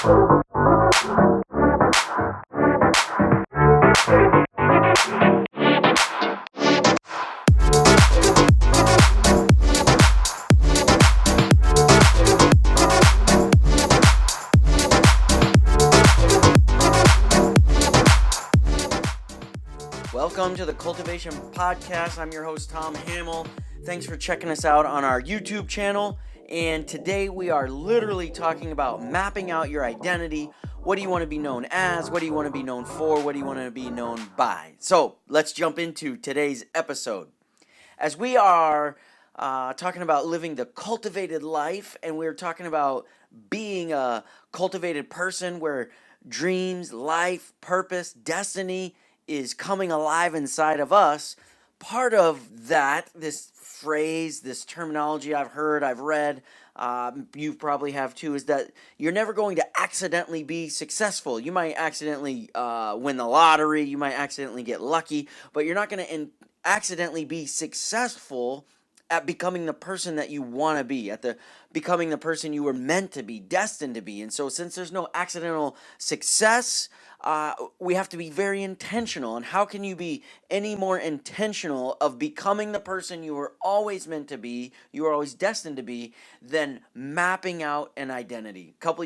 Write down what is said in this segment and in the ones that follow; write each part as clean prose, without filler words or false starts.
Welcome to the Cultivation Podcast. I'm your host, Tom Hamill. Thanks for checking us out on our YouTube channel. And today we are literally talking about mapping out your identity. What do you want to be known as? What do you want to be known for? What do you want to be known by? So let's jump into today's episode. As we are talking about living the cultivated life, and we're talking about being a cultivated person where dreams, life, purpose, destiny is coming alive inside of us. Part of that, this phrase, this terminology I've heard, I've read, you probably have too, is that you're never going to accidentally be successful. You might accidentally win the lottery, you might accidentally get lucky, but you're not going to accidentally be successful at becoming the person that you want to be, becoming the person you were meant to be, destined to be. And so since there's no accidental success, we have to be very intentional. And how can you be any more intentional of becoming the person you were always meant to be, you were always destined to be, than mapping out an identity? A couple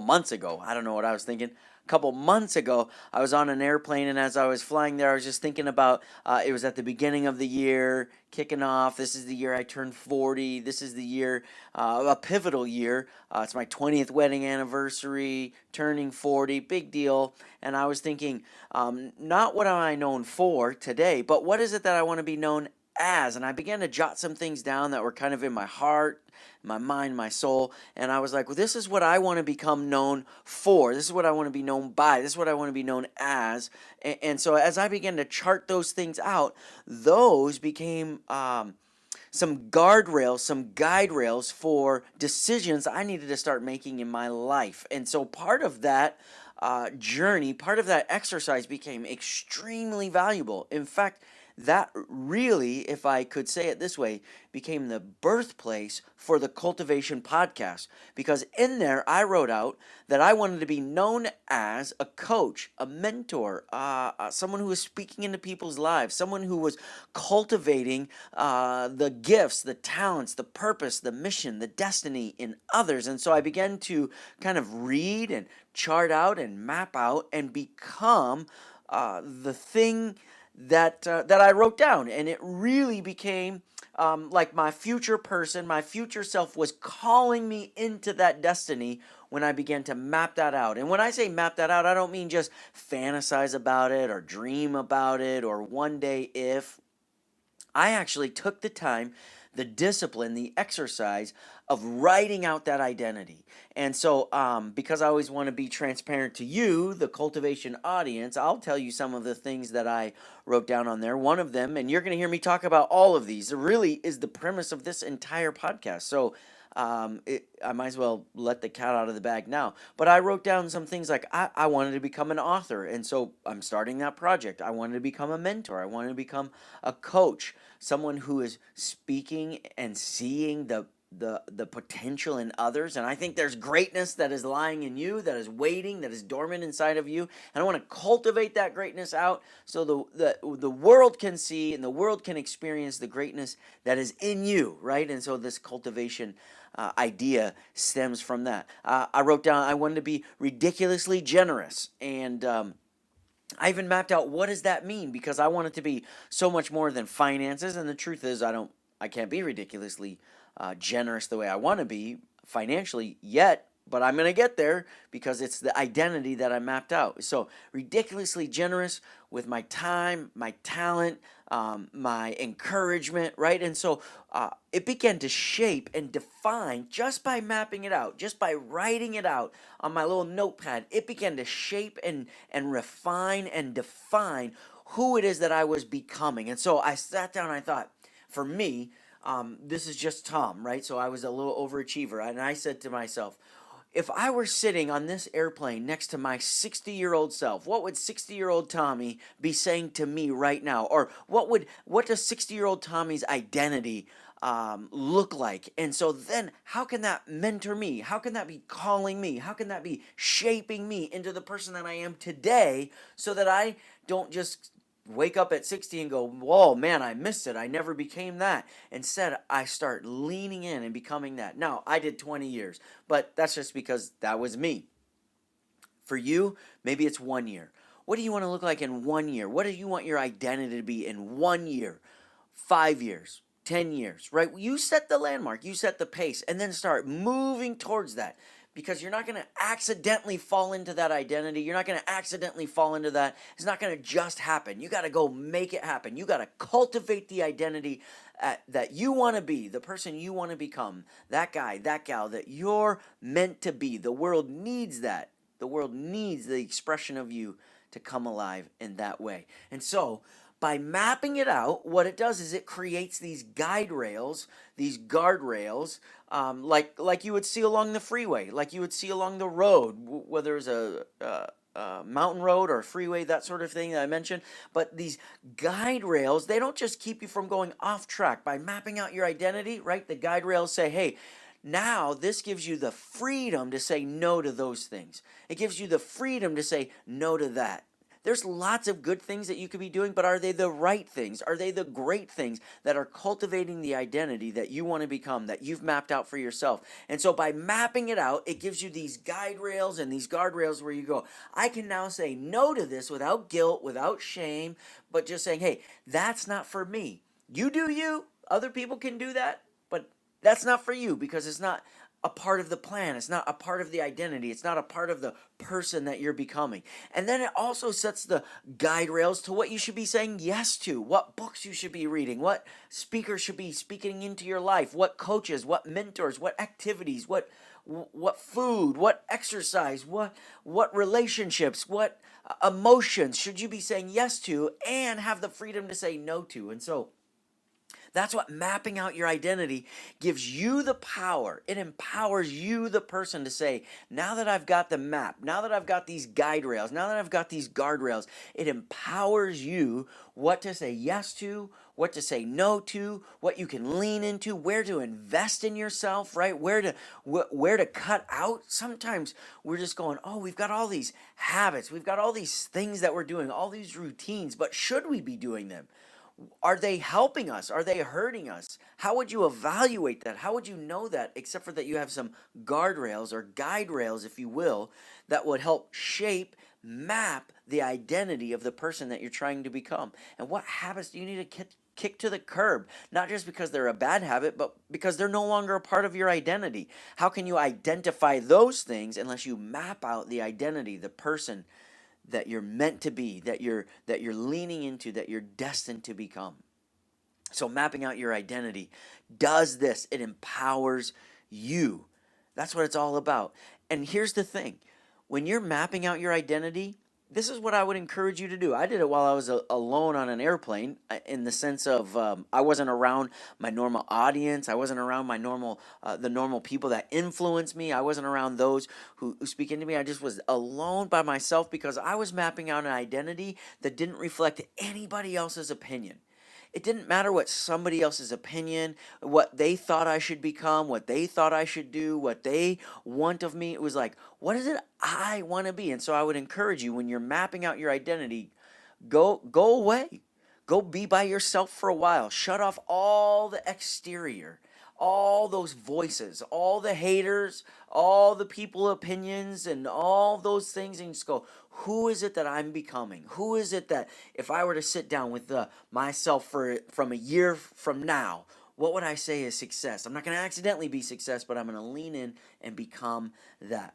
months ago, I don't know what I was thinking. A couple months ago, I was on an airplane, and as I was flying there, I was just thinking about, it was at the beginning of the year, kicking off. This is the year I turned 40. This is the year, a pivotal year. It's my 20th wedding anniversary, turning 40, big deal. And I was thinking, not what am I known for today, but what is it that I want to be known as? And I began to jot some things down that were kind of in my heart, my mind, my soul, and I was like, well, this is what I want to become known for. This is what I want to be known by. This is what I want to be known as. And so as I began to chart those things out, those became some guardrails, some guide rails for decisions I needed to start making in my life. And so part of that journey, part of that exercise became extremely valuable. In fact, that really, if I could say it this way, became the birthplace for the Cultivation Podcast. Because in there, I wrote out that I wanted to be known as a coach, a mentor, someone who was speaking into people's lives, someone who was cultivating the gifts, the talents, the purpose, the mission, the destiny in others. And so I began to kind of read and chart out and map out and become the thing that I wrote down, and it really became like my future person, my future self was calling me into that destiny when I began to map that out. And when I say map that out, I don't mean just fantasize about it or dream about it or one day if. I actually took the time, the discipline, the exercise of writing out that identity. And so because I always want to be transparent to you, the cultivation audience, I'll tell you some of the things that I wrote down on there. One of them, and you're going to hear me talk about all of these, it really is the premise of this entire podcast. So I might as well let the cat out of the bag now. But I wrote down some things like I wanted to become an author, and so I'm starting that project. I wanted to become a mentor. I wanted to become a coach, someone who is speaking and seeing the potential in others. And I think there's greatness that is lying in you, that is waiting, that is dormant inside of you. And I want to cultivate that greatness out so the world can see and the world can experience the greatness that is in you, right? And so this cultivation idea stems from that. I wrote down I wanted to be ridiculously generous, and I even mapped out what does that mean, because I want it to be so much more than finances. And the truth is, I can't be ridiculously generous the way I want to be financially yet, but I'm going to get there because it's the identity that I mapped out. So ridiculously generous with my time, my talent, my encouragement, right? And so it began to shape and define just by mapping it out, just by writing it out on my little notepad. It began to shape and refine and define who it is that I was becoming. And so I sat down and I thought, for me, this is just Tom, right? So I was a little overachiever, and I said to myself, if I were sitting on this airplane next to my 60-year-old self, what would 60-year-old Tommy be saying to me right now? Or what does 60-year-old Tommy's identity look like? And so then how can that mentor me? How can that be calling me? How can that be shaping me into the person that I am today, so that I don't just wake up at 60 and go, whoa, man, I missed it. I never became that. Instead, I start leaning in and becoming that. Now, I did 20 years, but that's just because that was me. For you, maybe it's 1 year. What do you want to look like in 1 year? What do you want your identity to be in 1 year, 5 years, 10 years, right? You set the landmark, you set the pace, and then start moving towards that, because you're not going to accidentally fall into that identity. You're not going to accidentally fall into that. It's not going to just happen. You got to go make it happen. You got to cultivate the identity that you want to be, the person you want to become, that guy, that gal that you're meant to be. The world needs that. The world needs the expression of you to come alive in that way. And so, by mapping it out, what it does is it creates these guide rails, these guardrails, like you would see along the freeway, like you would see along the road, whether it's a mountain road or a freeway, that sort of thing that I mentioned. But these guide rails, they don't just keep you from going off track. By mapping out your identity, right? The guide rails say, hey, now this gives you the freedom to say no to those things. It gives you the freedom to say no to that. There's lots of good things that you could be doing, but are they the right things? Are they the great things that are cultivating the identity that you want to become, that you've mapped out for yourself? And so by mapping it out, it gives you these guide rails and these guardrails where you go, I can now say no to this without guilt, without shame, but just saying, hey, that's not for me. You do you. Other people can do that, but that's not for you, because it's not a part of the plan. It's not a part of the identity. It's not a part of the person that you're becoming. And then it also sets the guide rails to what you should be saying yes to, what books you should be reading, what speakers should be speaking into your life, what coaches, what mentors, what activities, what food, what exercise, what relationships, what emotions should you be saying yes to and have the freedom to say no to. And so that's what mapping out your identity gives you the power. It empowers you, the person, to say, now that I've got the map, now that I've got these guide rails, now that I've got these guardrails, it empowers you what to say yes to, what to say no to, what you can lean into, where to invest in yourself, right? Where to cut out. Sometimes we're just going, oh, we've got all these habits, we've got all these things that we're doing, all these routines, but should we be doing them? Are they helping us? Are they hurting us? How would you evaluate that? How would you know that, except for that you have some guardrails or guide rails, if you will, that would help shape, map the identity of the person that you're trying to become? And what habits do you need to kick to the curb? Not just because they're a bad habit, but because they're no longer a part of your identity. How can you identify those things unless you map out the identity, the person that you're meant to be, that you're leaning into, that you're destined to become? So mapping out your identity does this. It empowers you. That's what it's all about. And here's the thing. When you're mapping out your identity, this is what I would encourage you to do. I did it while I was alone on an airplane, in the sense of I wasn't around my normal audience. I wasn't around the normal people that influence me. I wasn't around those who speak into me. I just was alone by myself because I was mapping out an identity that didn't reflect anybody else's opinion. It didn't matter what somebody else's opinion, what they thought I should become, what they thought I should do, what they want of me. It was like, what is it I want to be? And so I would encourage you, when you're mapping out your identity, go away. Go be by yourself for a while. Shut off all the exterior, all those voices, all the haters, all the people opinions, and all those things, and just go, who is it that I'm becoming? Who is it that, if I were to sit down with myself from a year from now, what would I say is success? I'm not going to accidentally be success, but I'm going to lean in and become that.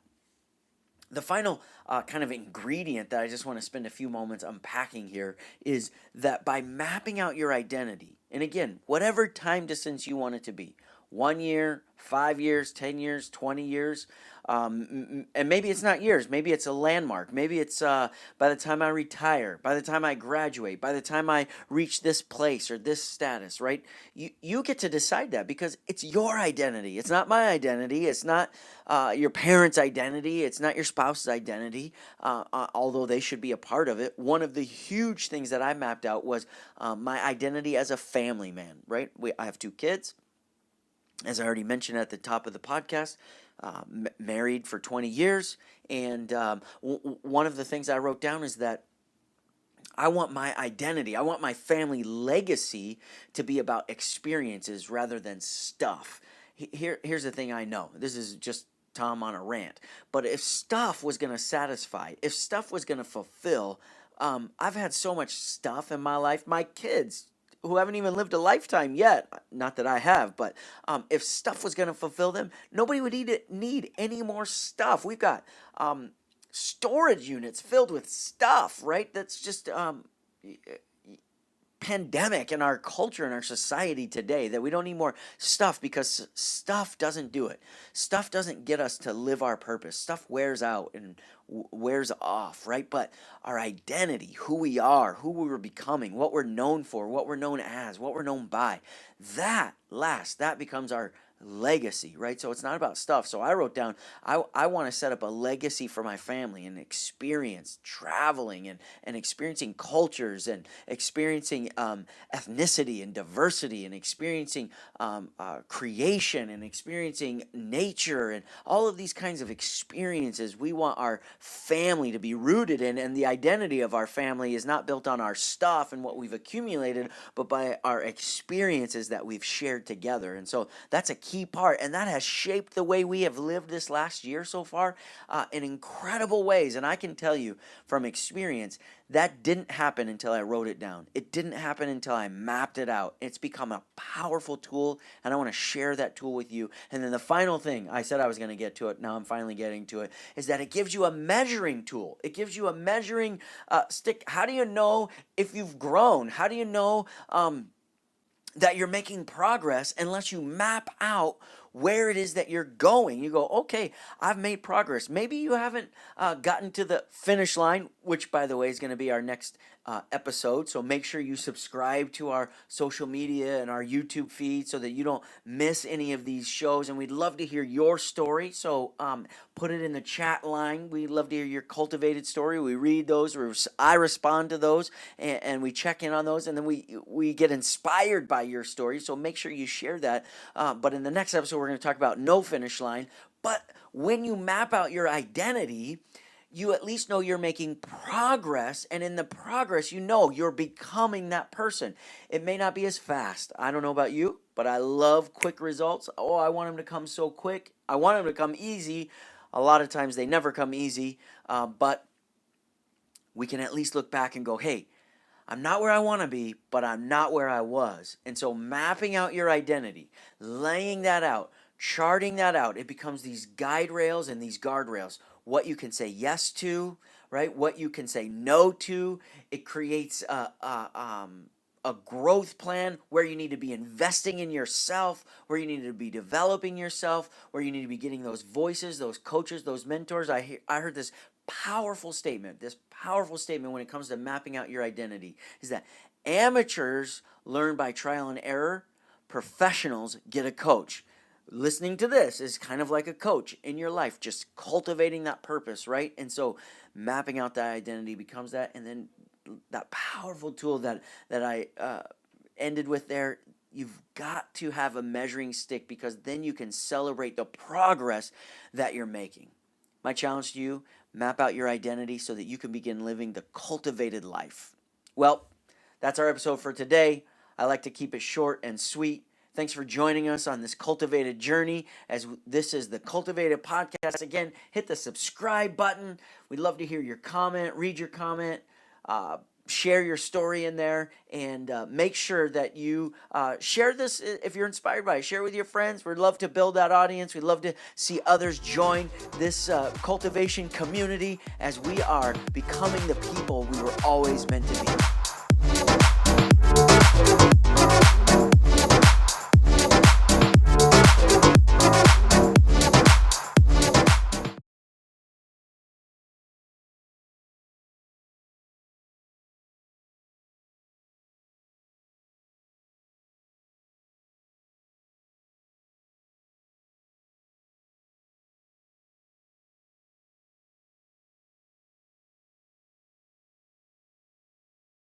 The final kind of ingredient that I just want to spend a few moments unpacking here is that by mapping out your identity, and again, whatever time distance you want it to be, 1 year, 5 years, 10 years, 20 years, and maybe it's not years, maybe it's a landmark, maybe it's by the time I retire, by the time I graduate, by the time I reach this place or this status, right? You get to decide that, because it's your identity. It's not my identity. It's not your parents' identity. It's not your spouse's identity, although they should be a part of it. One of the huge things that I mapped out was my identity as a family man, right? I have 2 kids. as I already mentioned at the top of the podcast, married for 20 years. And one of the things I wrote down is that I want my identity, I want my family legacy to be about experiences rather than stuff. Here's the thing I know. This is just Tom on a rant. But if stuff was going to satisfy, if stuff was going to fulfill, I've had so much stuff in my life. My kids, who haven't even lived a lifetime yet, not that I have, but if stuff was going to fulfill them, nobody would need any more stuff. We've got storage units filled with stuff, right? That's just pandemic in our culture and our society today, that we don't need more stuff because stuff doesn't do it. Stuff doesn't get us to live our purpose. Stuff wears out and wears off, right? But our identity, who we are, who we were becoming, what we're known for, what we're known as, what we're known by, that lasts. That becomes our legacy, right? So it's not about stuff. So I wrote down, I want to set up a legacy for my family and experience traveling and experiencing cultures and experiencing ethnicity and diversity and experiencing creation and experiencing nature and all of these kinds of experiences. We want our family to be rooted in, and the identity of our family is not built on our stuff and what we've accumulated, but by our experiences that we've shared together. And so that's a key part, and that has shaped the way we have lived this last year so far in incredible ways. And I can tell you from experience, that didn't happen until I wrote it down. It didn't happen until I mapped it out. It's become a powerful tool, and I want to share that tool with you. And then the final thing, I said I was going to get to it, now I'm finally getting to it, is that it gives you a measuring tool. It gives you a measuring stick. How do you know if you've grown? How do you know that you're making progress unless you map out where it is that you're going? You go, okay, I've made progress. Maybe you haven't gotten to the finish line, which, by the way, is going to be our next episode. So make sure you subscribe to our social media and our YouTube feed so that you don't miss any of these shows. And we'd love to hear your story. So put it in the chat line. We'd love to hear your cultivated story. We read those. I respond to those, and we check in on those. And then we get inspired by your story. So make sure you share that. But in the next episode, we're going to talk about no finish line. But when you map out your identity, you at least know you're making progress, and in the progress, you know you're becoming that person. It may not be as fast. I don't know about you, but I love quick results. Oh, I want them to come so quick. I want them to come easy. A lot of times they never come easy, but we can at least look back and go, hey, I'm not where I want to be, but I'm not where I was. And so mapping out your identity, laying that out, charting that out, it becomes these guide rails and these guardrails. What you can say yes to, right? What you can say no to. It creates a growth plan where you need to be investing in yourself, where you need to be developing yourself, where you need to be getting those voices, those coaches, those mentors. I heard this powerful statement when it comes to mapping out your identity, is that amateurs learn by trial and error, professionals get a coach. Listening to this is kind of like a coach in your life, just cultivating that purpose, right? And so mapping out that identity becomes that. And then that powerful tool that I ended with there, you've got to have a measuring stick, because then you can celebrate the progress that you're making. My challenge to you, map out your identity so that you can begin living the cultivated life. Well, that's our episode for today. I like to keep it short and sweet. Thanks for joining us on this cultivated journey, as this is the Cultivated Podcast. Again, hit the subscribe button. We'd love to hear your comment, read your comment, share your story in there, and make sure that you share this if you're inspired by it. Share with your friends. We'd love to build that audience. We'd love to see others join this cultivation community as we are becoming the people we were always meant to be.